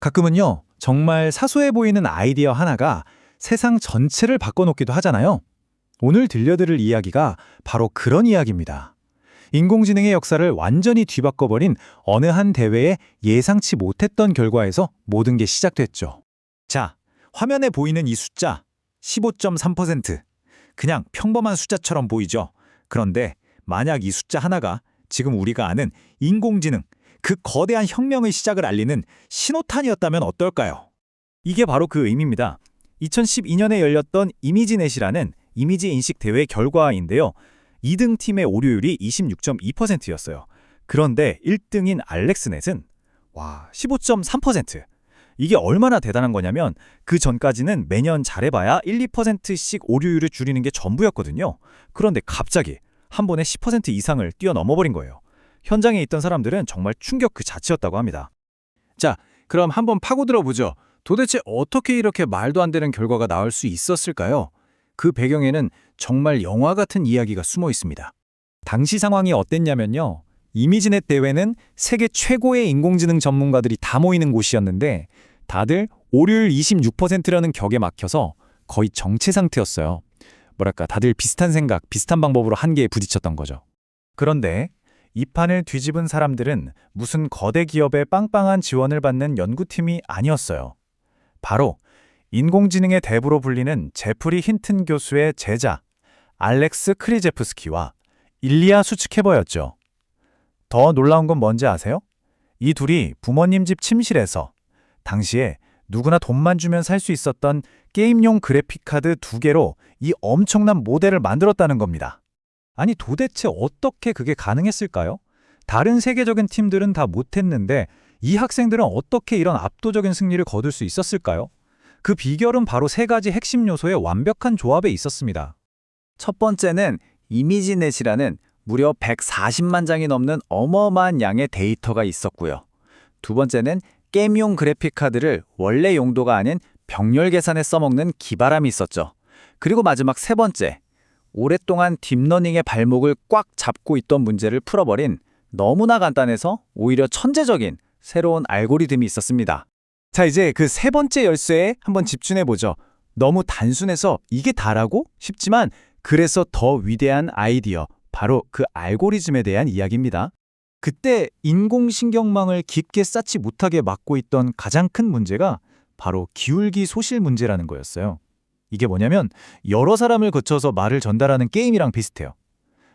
가끔은요, 정말 사소해 보이는 아이디어 하나가 세상 전체를 바꿔놓기도 하잖아요. 오늘 들려드릴 이야기가 바로 그런 이야기입니다. 인공지능의 역사를 완전히 뒤바꿔버린 어느 한 대회에 예상치 못했던 결과에서 모든 게 시작됐죠. 자, 화면에 보이는 이 숫자 15.3%. 그냥 평범한 숫자처럼 보이죠. 그런데 만약 이 숫자 하나가 지금 우리가 아는 인공지능, 그 거대한 혁명의 시작을 알리는 신호탄이었다면 어떨까요? 이게 바로 그 의미입니다. 2012년에 열렸던 이미지넷이라는 이미지 인식 대회 결과인데요. 2등 팀의 오류율이 26.2%였어요. 그런데 1등인 알렉스넷은 15.3%. 이게 얼마나 대단한 거냐면 그 전까지는 매년 잘해봐야 1, 2%씩 오류율을 줄이는 게 전부였거든요. 그런데 갑자기 한 번에 10% 이상을 뛰어넘어버린 거예요. 현장에 있던 사람들은 정말 충격 그 자체였다고 합니다. 자, 그럼 한번 파고들어 보죠. 도대체 어떻게 이렇게 말도 안 되는 결과가 나올 수 있었을까요? 그 배경에는 정말 영화 같은 이야기가 숨어 있습니다. 당시 상황이 어땠냐면요. 이미지넷 대회는 세계 최고의 인공지능 전문가들이 다 모이는 곳이었는데 다들 오류율 26%라는 격에 막혀서 거의 정체 상태였어요. 뭐랄까, 다들 비슷한 생각, 비슷한 방법으로 한계에 부딪혔던 거죠. 그런데 이 판을 뒤집은 사람들은 무슨 거대 기업의 빵빵한 지원을 받는 연구팀이 아니었어요. 바로 인공지능의 대부로 불리는 제프리 힌튼 교수의 제자 알렉스 크리제프스키와 일리아 수츠케버였죠. 더 놀라운 건 뭔지 아세요? 이 둘이 부모님 집 침실에서 당시에 누구나 돈만 주면 살 수 있었던 게임용 그래픽카드 2개로 이 엄청난 모델을 만들었다는 겁니다. 아니 도대체 어떻게 그게 가능했을까요? 다른 세계적인 팀들은 다 못했는데 이 학생들은 어떻게 이런 압도적인 승리를 거둘 수 있었을까요? 그 비결은 바로 3가지 핵심 요소의 완벽한 조합에 있었습니다. 첫 번째는 이미지넷이라는 무려 140만 장이 넘는 어마어마한 양의 데이터가 있었고요. 두 번째는 게임용 그래픽카드를 원래 용도가 아닌 병렬 계산에 써먹는 기바람이 있었죠. 그리고 마지막 3번째, 오랫동안 딥러닝의 발목을 꽉 잡고 있던 문제를 풀어버린 너무나 간단해서 오히려 천재적인 새로운 알고리즘이 있었습니다. 자, 이제 그 3번째 열쇠에 한번 집중해보죠. 너무 단순해서 이게 다라고 싶지만 그래서 더 위대한 아이디어, 바로 그 알고리즘에 대한 이야기입니다. 그때 인공신경망을 깊게 쌓지 못하게 막고 있던 가장 큰 문제가 바로 기울기 소실 문제라는 거였어요. 이게 뭐냐면 여러 사람을 거쳐서 말을 전달하는 게임이랑 비슷해요.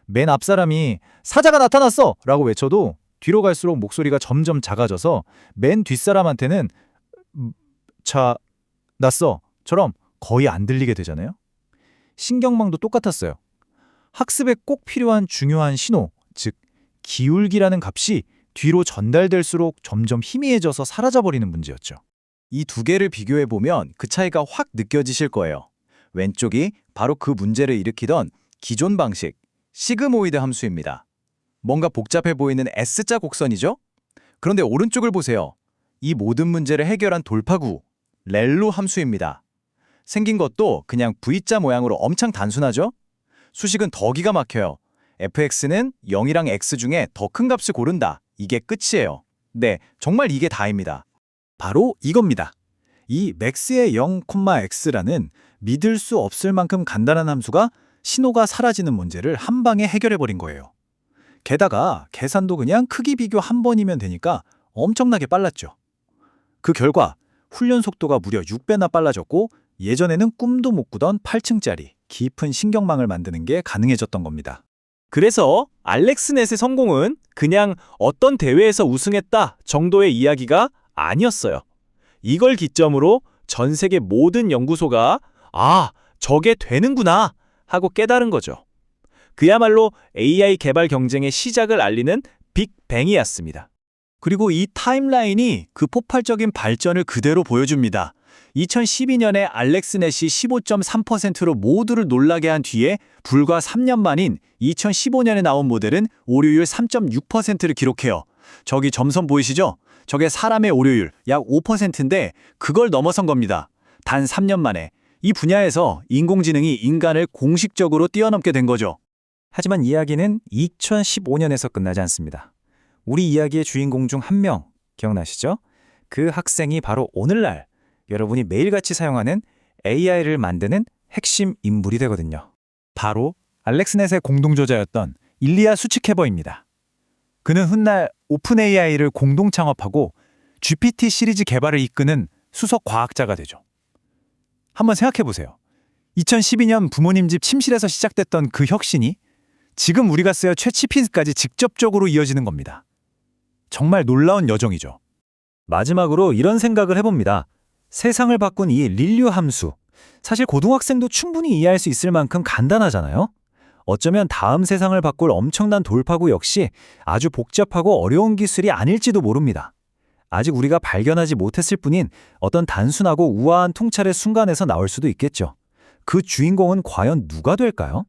맨 앞 사람이 사자가 나타났어! 라고 외쳐도 뒤로 갈수록 목소리가 점점 작아져서 맨 뒷사람한테는 자, 났어! 처럼 거의 안 들리게 되잖아요. 신경망도 똑같았어요. 학습에 꼭 필요한 중요한 신호, 즉 기울기라는 값이 뒤로 전달될수록 점점 희미해져서 사라져버리는 문제였죠. 이 2개를 비교해보면 그 차이가 확 느껴지실 거예요. 왼쪽이 바로 그 문제를 일으키던 기존 방식, 시그모이드 함수입니다. 뭔가 복잡해 보이는 S자 곡선이죠? 그런데 오른쪽을 보세요. 이 모든 문제를 해결한 돌파구, 렐로 함수입니다. 생긴 것도 그냥 V자 모양으로 엄청 단순하죠? 수식은 더 기가 막혀요. fx는 0이랑 x 중에 더 큰 값을 고른다. 이게 끝이에요. 네, 정말 이게 다입니다. 바로 이겁니다. 이 max의 0, x라는 믿을 수 없을 만큼 간단한 함수가 신호가 사라지는 문제를 한 방에 해결해버린 거예요. 게다가 계산도 그냥 크기 비교 한 번이면 되니까 엄청나게 빨랐죠. 그 결과 훈련 속도가 무려 6배나 빨라졌고 예전에는 꿈도 못 꾸던 8층짜리 깊은 신경망을 만드는 게 가능해졌던 겁니다. 그래서 알렉스넷의 성공은 그냥 어떤 대회에서 우승했다 정도의 이야기가 아니었어요. 이걸 기점으로 전 세계 모든 연구소가 저게 되는구나 하고 깨달은 거죠. 그야말로 AI 개발 경쟁의 시작을 알리는 빅뱅이었습니다. 그리고 이 타임라인이 그 폭발적인 발전을 그대로 보여줍니다. 2012년에 알렉스넷이 15.3%로 모두를 놀라게 한 뒤에 불과 3년 만인 2015년에 나온 모델은 오류율 3.6%를 기록해요. 저기 점선 보이시죠? 저게 사람의 오류율 약 5%인데 그걸 넘어선 겁니다. 단 3년 만에. 이 분야에서 인공지능이 인간을 공식적으로 뛰어넘게 된 거죠. 하지만 이야기는 2015년에서 끝나지 않습니다. 우리 이야기의 주인공 중 한 명 기억나시죠? 그 학생이 바로 오늘날 여러분이 매일같이 사용하는 AI를 만드는 핵심 인물이 되거든요. 바로 알렉스넷의 공동저자였던 일리아 수치케버입니다. 그는 훗날 오픈 AI를 공동 창업하고 GPT 시리즈 개발을 이끄는 수석 과학자가 되죠. 한번 생각해 보세요. 2012년 부모님 집 침실에서 시작됐던 그 혁신이 지금 우리가 쓰여 챗GPT까지 직접적으로 이어지는 겁니다. 정말 놀라운 여정이죠. 마지막으로 이런 생각을 해봅니다. 세상을 바꾼 이 릴류 함수. 사실 고등학생도 충분히 이해할 수 있을 만큼 간단하잖아요. 어쩌면 다음 세상을 바꿀 엄청난 돌파구 역시 아주 복잡하고 어려운 기술이 아닐지도 모릅니다. 아직 우리가 발견하지 못했을 뿐인 어떤 단순하고 우아한 통찰의 순간에서 나올 수도 있겠죠. 그 주인공은 과연 누가 될까요?